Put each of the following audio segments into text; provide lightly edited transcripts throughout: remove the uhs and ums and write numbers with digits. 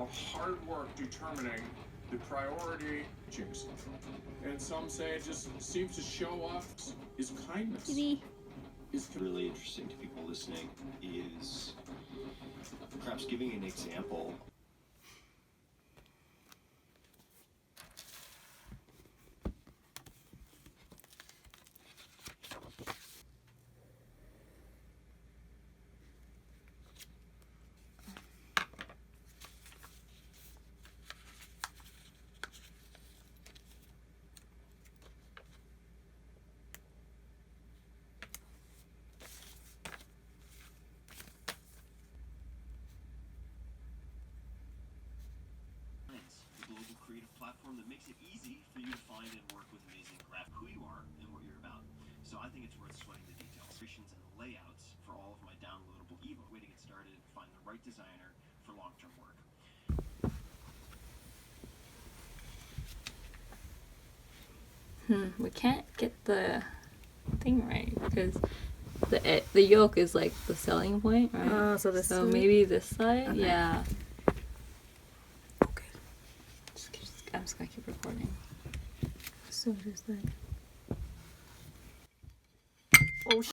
of hard work determining the priority. And some say it just seems to show off is kindness. Is really interesting to people listening is perhaps giving an example. Platform that makes it easy for you to find and work with amazing graphics, who you are and what you're about. So I think it's worth sweating the details, illustrations and layouts for all of my downloadable ebook. Way to get started, find the right designer for long-term work. We can't get the thing right because the yoke is like the selling point, right? Oh, so this so maybe this side, okay. Yeah. I'm just gonna keep recording. So just like. Oh sh.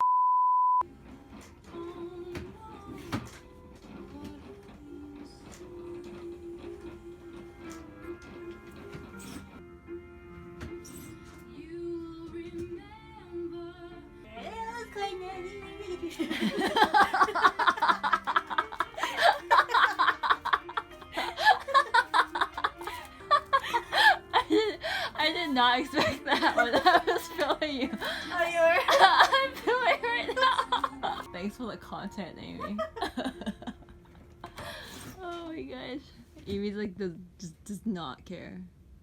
I did not expect that when I was filming you. Oh, you were? I'm filming right now. Thanks for the content, Amy. Oh my gosh. Amy's like, just does not care.